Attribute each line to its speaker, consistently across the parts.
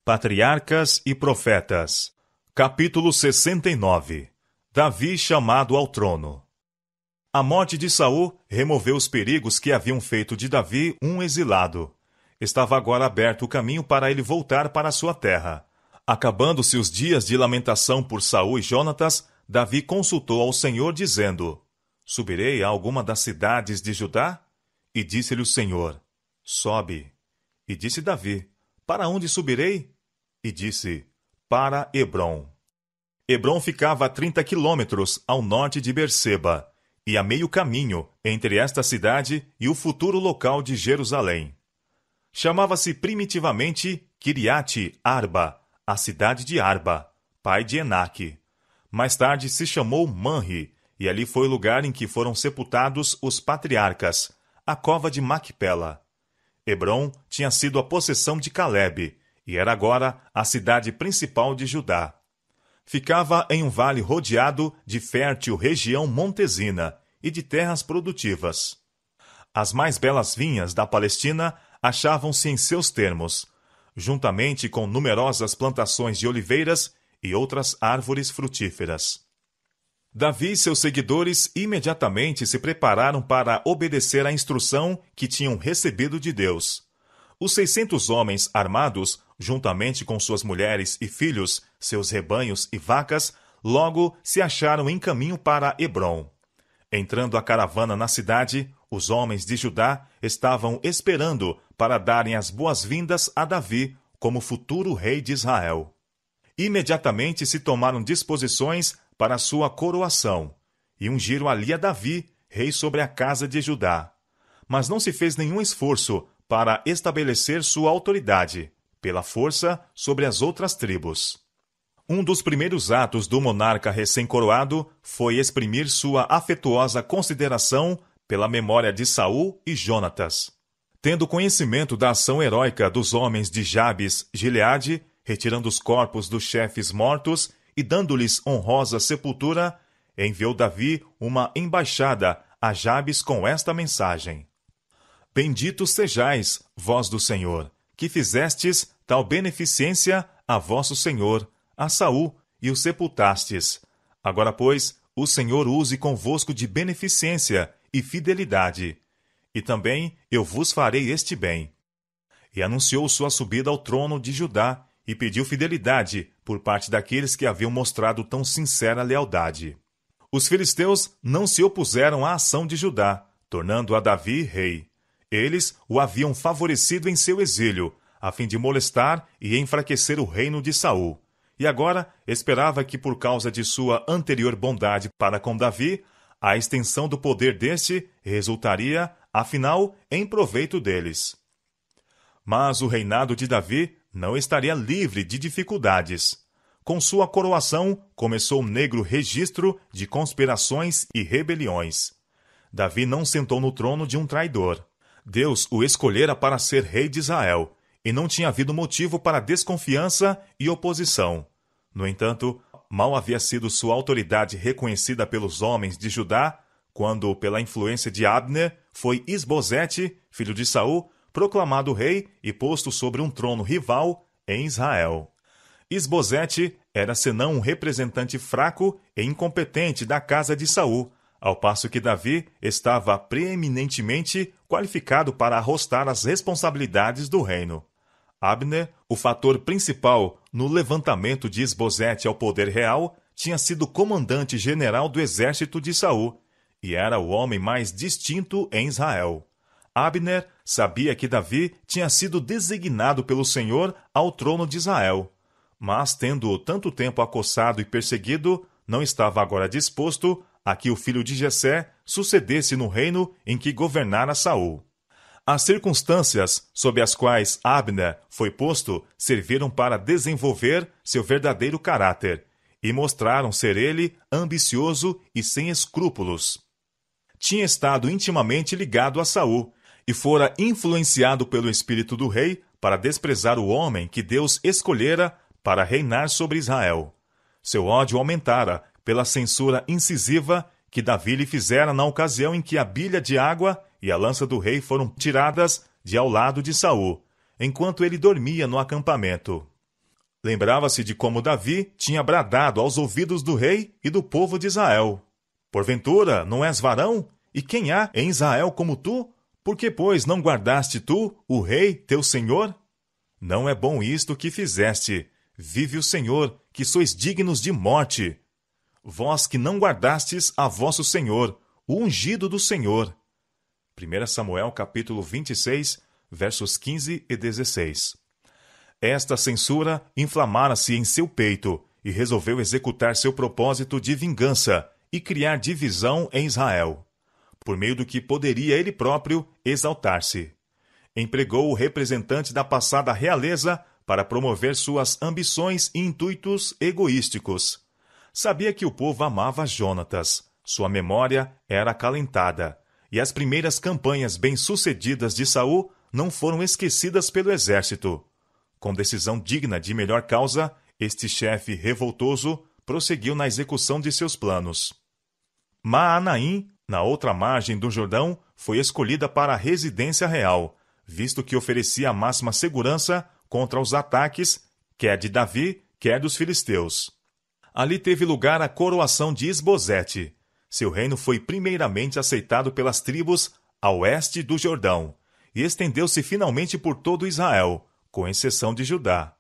Speaker 1: Patriarcas e Profetas. Capítulo 69. Davi chamado ao trono. A morte de Saul removeu os perigos que haviam feito de Davi um exilado. Estava agora aberto o caminho para ele voltar para sua terra. Acabando-se os dias de lamentação por Saul e Jonatas, Davi consultou ao Senhor, dizendo: Subirei a alguma das cidades de Judá? E disse-lhe o Senhor: Sobe. E disse Davi: Para onde subirei? E disse: Para Hebrom. Hebrom ficava a 30 quilômetros ao norte de Berseba, e a meio caminho entre esta cidade e o futuro local de Jerusalém. Chamava-se primitivamente Kiriate Arba, a cidade de Arba, pai de Enaque. Mais tarde se chamou Manre, e ali foi o lugar em que foram sepultados os patriarcas, a cova de Macpela. Hebrom tinha sido a possessão de Calebe, e era agora a cidade principal de Judá. Ficava em um vale rodeado de fértil região montesina e de terras produtivas. As mais belas vinhas da Palestina achavam-se em seus termos, juntamente com numerosas plantações de oliveiras e outras árvores frutíferas. Davi e seus seguidores imediatamente se prepararam para obedecer à instrução que tinham recebido de Deus. Os 600 homens armados, juntamente com suas mulheres e filhos, seus rebanhos e vacas, logo se acharam em caminho para Hebrom. Entrando a caravana na cidade, os homens de Judá estavam esperando para darem as boas-vindas a Davi como futuro rei de Israel. Imediatamente se tomaram disposições para sua coroação, e ungiram ali a Davi, rei sobre a casa de Judá. Mas não se fez nenhum esforço para estabelecer sua autoridade, pela força, sobre as outras tribos. Um dos primeiros atos do monarca recém-coroado foi exprimir sua afetuosa consideração pela memória de Saul e Jonatas. Tendo conhecimento da ação heróica dos homens de Jabes, Gileade, retirando os corpos dos chefes mortos e dando-lhes honrosa sepultura, enviou Davi uma embaixada a Jabes com esta mensagem: Benditos sejais, vós do Senhor, que fizestes tal beneficência a vosso senhor, a Saul, e o sepultastes. Agora, pois, o Senhor use convosco de beneficência e fidelidade, e também eu vos farei este bem. E anunciou sua subida ao trono de Judá, e pediu fidelidade por parte daqueles que haviam mostrado tão sincera lealdade. Os filisteus não se opuseram à ação de Judá, tornando a Davi rei. Eles o haviam favorecido em seu exílio, a fim de molestar e enfraquecer o reino de Saul. E agora esperava que, por causa de sua anterior bondade para com Davi, a extensão do poder deste resultaria, afinal, em proveito deles. Mas o reinado de Davi não estaria livre de dificuldades. Com sua coroação, começou um negro registro de conspirações e rebeliões. Davi não sentou no trono de um traidor. Deus o escolhera para ser rei de Israel, e não tinha havido motivo para desconfiança e oposição. No entanto, mal havia sido sua autoridade reconhecida pelos homens de Judá, quando, pela influência de Abner, foi Isbosete, filho de Saul, proclamado rei e posto sobre um trono rival em Israel. Isbosete era senão um representante fraco e incompetente da casa de Saul, ao passo que Davi estava preeminentemente qualificado para arrostar as responsabilidades do reino. Abner, o fator principal no levantamento de Isbosete ao poder real, tinha sido comandante-general do exército de Saul, e era o homem mais distinto em Israel. Abner sabia que Davi tinha sido designado pelo Senhor ao trono de Israel, mas, tendo tanto tempo acossado e perseguido, não estava agora disposto a que o filho de Jessé sucedesse no reino em que governara Saul. As circunstâncias sob as quais Abner foi posto serviram para desenvolver seu verdadeiro caráter, e mostraram ser ele ambicioso e sem escrúpulos. Tinha estado intimamente ligado a Saul, e fora influenciado pelo espírito do rei para desprezar o homem que Deus escolhera para reinar sobre Israel. Seu ódio aumentara pela censura incisiva que Davi lhe fizera na ocasião em que a bilha de água e a lança do rei foram tiradas de ao lado de Saul, enquanto ele dormia no acampamento. Lembrava-se de como Davi tinha bradado aos ouvidos do rei e do povo de Israel: Porventura, não és varão? E quem há em Israel como tu? Por que, pois, não guardaste tu, o rei, teu senhor? Não é bom isto que fizeste. Vive o Senhor, que sois dignos de morte. Vós que não guardastes a vosso Senhor, o ungido do Senhor. 1 Samuel capítulo 26, versos 15 e 16. Esta censura inflamara-se em seu peito e resolveu executar seu propósito de vingança e criar divisão em Israel, por meio do que poderia ele próprio exaltar-se. Empregou o representante da passada realeza para promover suas ambições e intuitos egoísticos. Sabia que o povo amava Jonatas, sua memória era acalentada, e as primeiras campanhas bem-sucedidas de Saul não foram esquecidas pelo exército. Com decisão digna de melhor causa, este chefe revoltoso prosseguiu na execução de seus planos. Maanaim, na outra margem do Jordão, foi escolhida para a residência real, visto que oferecia a máxima segurança contra os ataques, quer de Davi, quer dos filisteus. Ali teve lugar a coroação de Isbosete. Seu reino foi primeiramente aceitado pelas tribos a oeste do Jordão, e estendeu-se finalmente por todo Israel, com exceção de Judá.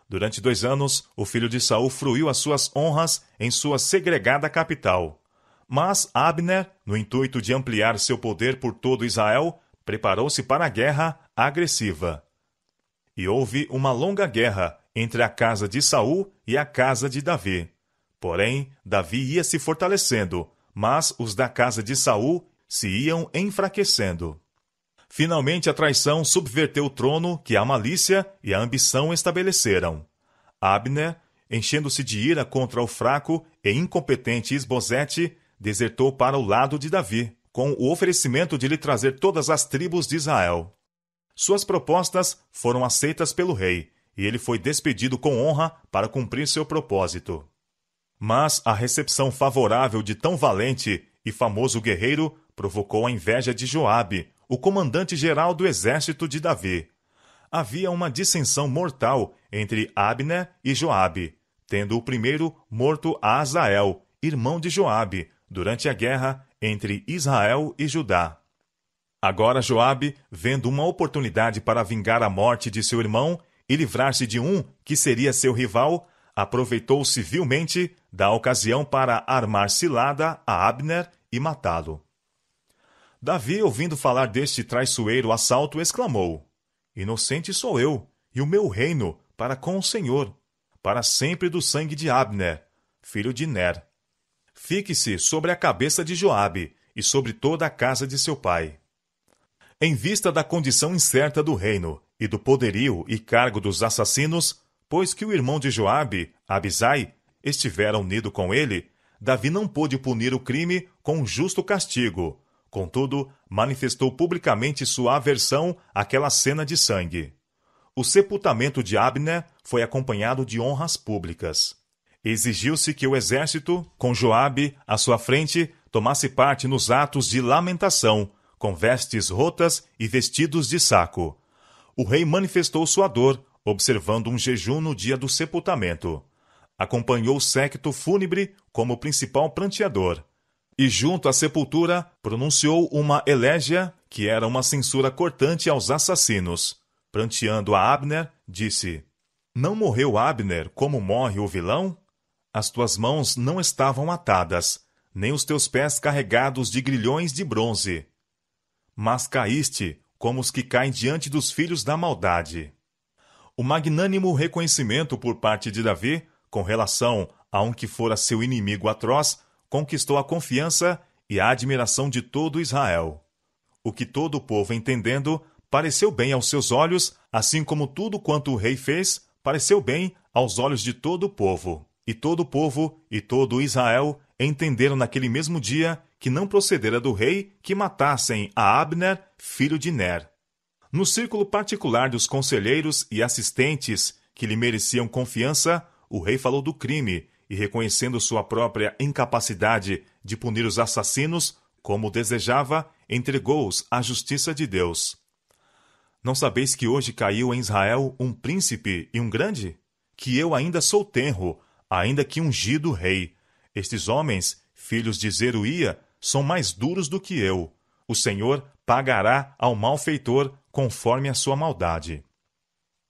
Speaker 1: Durante 2 anos, o filho de Saul fruiu as suas honras em sua segregada capital. Mas Abner, no intuito de ampliar seu poder por todo Israel, preparou-se para a guerra agressiva. E houve uma longa guerra entre a casa de Saul e a casa de Davi. Porém, Davi ia se fortalecendo, mas os da casa de Saul se iam enfraquecendo. Finalmente a traição subverteu o trono que a malícia e a ambição estabeleceram. Abner, enchendo-se de ira contra o fraco e incompetente Isbosete, desertou para o lado de Davi, com o oferecimento de lhe trazer todas as tribos de Israel. Suas propostas foram aceitas pelo rei, e ele foi despedido com honra para cumprir seu propósito. Mas a recepção favorável de tão valente e famoso guerreiro provocou a inveja de Joabe, o comandante-geral do exército de Davi. Havia uma dissensão mortal entre Abner e Joabe, tendo o primeiro morto Asael, irmão de Joabe, durante a guerra entre Israel e Judá. Agora Joabe, vendo uma oportunidade para vingar a morte de seu irmão e livrar-se de um que seria seu rival, aproveitou civilmente da ocasião para armar cilada a Abner e matá-lo. Davi, ouvindo falar deste traiçoeiro assalto, exclamou: Inocente sou eu, e o meu reino, para com o Senhor, para sempre do sangue de Abner, filho de Ner. Fique-se sobre a cabeça de Joabe, e sobre toda a casa de seu pai. Em vista da condição incerta do reino, e do poderio e cargo dos assassinos, pois que o irmão de Joabe, Abisai, estivera unido com ele, Davi não pôde punir o crime com justo castigo. Contudo, manifestou publicamente sua aversão àquela cena de sangue. O sepultamento de Abner foi acompanhado de honras públicas. Exigiu-se que o exército, com Joabe à sua frente, tomasse parte nos atos de lamentação, com vestes rotas e vestidos de saco. O rei manifestou sua dor, observando um jejum no dia do sepultamento. Acompanhou o séquito fúnebre como principal pranteador. E junto à sepultura pronunciou uma elégia que era uma censura cortante aos assassinos. Pranteando a Abner, disse: Não morreu Abner como morre o vilão? As tuas mãos não estavam atadas, nem os teus pés carregados de grilhões de bronze. Mas caíste como os que caem diante dos filhos da maldade. O magnânimo reconhecimento por parte de Davi, com relação a um que fora seu inimigo atroz, conquistou a confiança e a admiração de todo Israel. O que todo o povo entendendo, pareceu bem aos seus olhos, assim como tudo quanto o rei fez, pareceu bem aos olhos de todo o povo. E todo o povo e todo Israel entenderam naquele mesmo dia que não procedera do rei que matassem a Abner, filho de Ner. No círculo particular dos conselheiros e assistentes que lhe mereciam confiança, o rei falou do crime e, reconhecendo sua própria incapacidade de punir os assassinos, como desejava, entregou-os à justiça de Deus. Não sabeis que hoje caiu em Israel um príncipe e um grande? que eu ainda sou tenro, ainda que ungido rei. Estes homens, filhos de Zeruia, são mais duros do que eu. O Senhor pagará ao malfeitor conforme a sua maldade.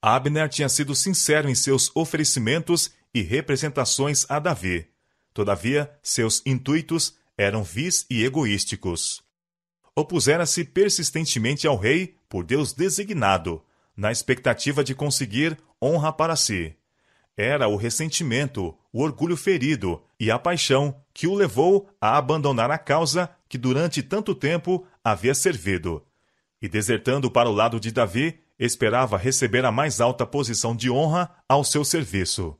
Speaker 1: Abner tinha sido sincero em seus oferecimentos e representações a Davi. Todavia, seus intuitos eram vis e egoísticos. Opusera-se persistentemente ao rei por Deus designado, na expectativa de conseguir honra para si. Era o ressentimento, o orgulho ferido e a paixão que o levou a abandonar a causa que durante tanto tempo havia servido. E desertando para o lado de Davi, esperava receber a mais alta posição de honra ao seu serviço.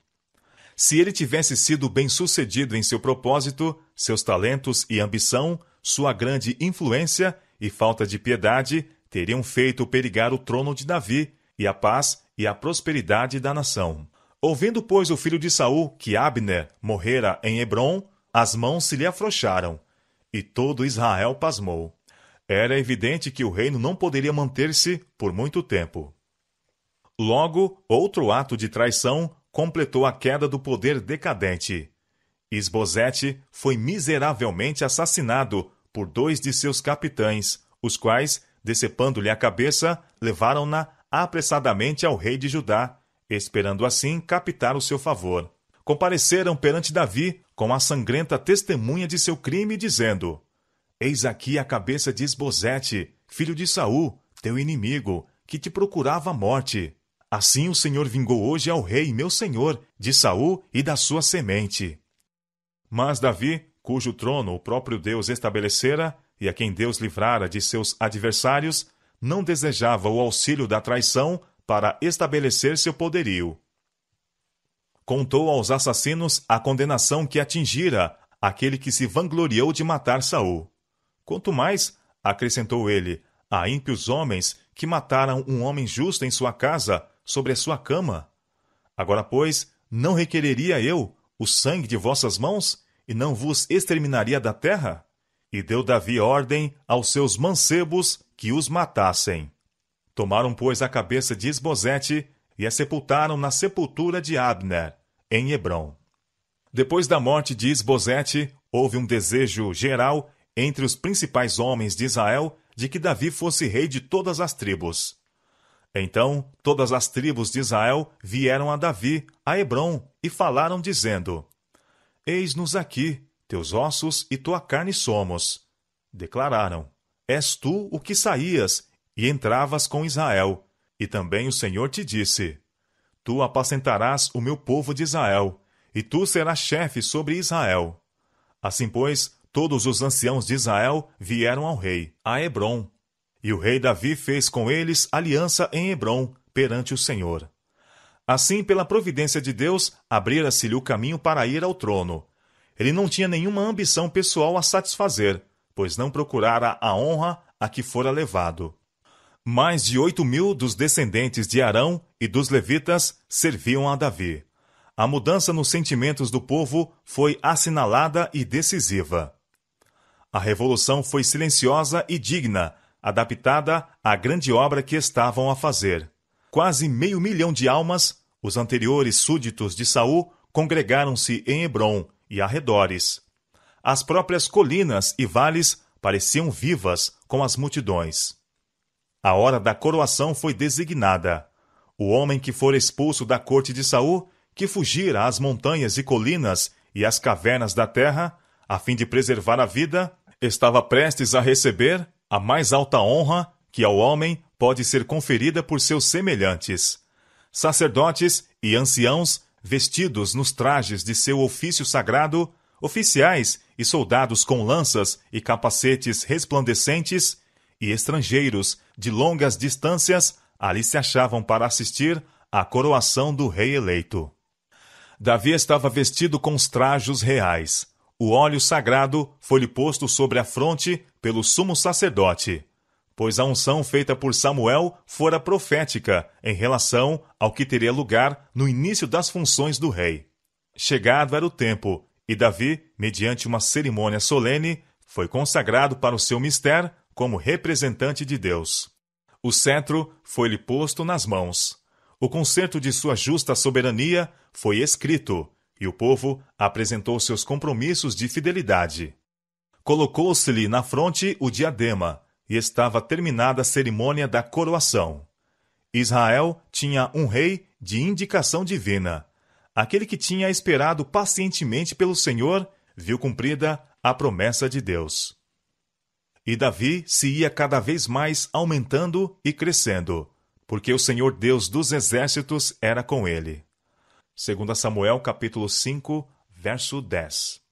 Speaker 1: Se ele tivesse sido bem-sucedido em seu propósito, seus talentos e ambição, sua grande influência e falta de piedade teriam feito perigar o trono de Davi e a paz e a prosperidade da nação. Ouvindo, pois, o filho de Saul que Abner morrera em Hebrom, as mãos se lhe afrouxaram, e todo Israel pasmou. Era evidente que o reino não poderia manter-se por muito tempo. Logo, outro ato de traição completou a queda do poder decadente. Isbosete foi miseravelmente assassinado por 2 de seus capitães, os quais, decepando-lhe a cabeça, levaram-na apressadamente ao rei de Judá, esperando assim captar o seu favor. Compareceram perante Davi com a sangrenta testemunha de seu crime, dizendo: Eis aqui a cabeça de Isbosete, filho de Saul, teu inimigo, que te procurava a morte. Assim o Senhor vingou hoje ao rei, meu senhor, de Saul e da sua semente. Mas Davi, cujo trono o próprio Deus estabelecera, e a quem Deus livrara de seus adversários, não desejava o auxílio da traição para estabelecer seu poderio. Contou aos assassinos a condenação que atingira aquele que se vangloriou de matar Saul. Quanto mais, acrescentou ele, há ímpios homens que mataram um homem justo em sua casa, sobre a sua cama. Agora, pois, não requereria eu o sangue de vossas mãos, e não vos exterminaria da terra? E deu Davi ordem aos seus mancebos que os matassem. Tomaram, pois, a cabeça de Isbosete e a sepultaram na sepultura de Abner, em Hebrom. Depois da morte de Isbosete, houve um desejo geral entre os principais homens de Israel de que Davi fosse rei de todas as tribos. Então, todas as tribos de Israel vieram a Davi, a Hebrom, e falaram, dizendo: Eis-nos aqui, teus ossos e tua carne somos. Declararam: És tu o que saías e entravas com Israel. E também o Senhor te disse: Tu apacentarás o meu povo de Israel, e tu serás chefe sobre Israel. Assim, pois, todos os anciãos de Israel vieram ao rei, a Hebrom. E o rei Davi fez com eles aliança em Hebrom, perante o Senhor. Assim, pela providência de Deus, abrira-se-lhe o caminho para ir ao trono. Ele não tinha nenhuma ambição pessoal a satisfazer, pois não procurara a honra a que fora levado. Mais de 8.000 dos descendentes de Arão e dos levitas serviam a Davi. A mudança nos sentimentos do povo foi assinalada e decisiva. A revolução foi silenciosa e digna, adaptada à grande obra que estavam a fazer. Quase 500.000 de almas, os anteriores súditos de Saul, congregaram-se em Hebrom e arredores. As próprias colinas e vales pareciam vivas com as multidões. A hora da coroação foi designada. O homem que for expulso da corte de Saul, que fugir às montanhas e colinas e às cavernas da terra, a fim de preservar a vida, estava prestes a receber a mais alta honra que ao homem pode ser conferida por seus semelhantes. Sacerdotes e anciãos, vestidos nos trajes de seu ofício sagrado, oficiais e soldados com lanças e capacetes resplandecentes, e estrangeiros de longas distâncias, ali se achavam para assistir à coroação do rei eleito. Davi estava vestido com os trajos reais. O óleo sagrado foi-lhe posto sobre a fronte pelo sumo sacerdote, pois a unção feita por Samuel fora profética em relação ao que teria lugar no início das funções do rei. Chegado era o tempo, e Davi, mediante uma cerimônia solene, foi consagrado para o seu mistério como representante de Deus. O cetro foi-lhe posto nas mãos. O concerto de sua justa soberania foi escrito, e o povo apresentou seus compromissos de fidelidade. Colocou-se-lhe na fronte o diadema, e estava terminada a cerimônia da coroação. Israel tinha um rei de indicação divina. Aquele que tinha esperado pacientemente pelo Senhor, viu cumprida a promessa de Deus. E Davi se ia cada vez mais aumentando e crescendo, porque o Senhor Deus dos exércitos era com ele. 2 Samuel capítulo 5, verso 10.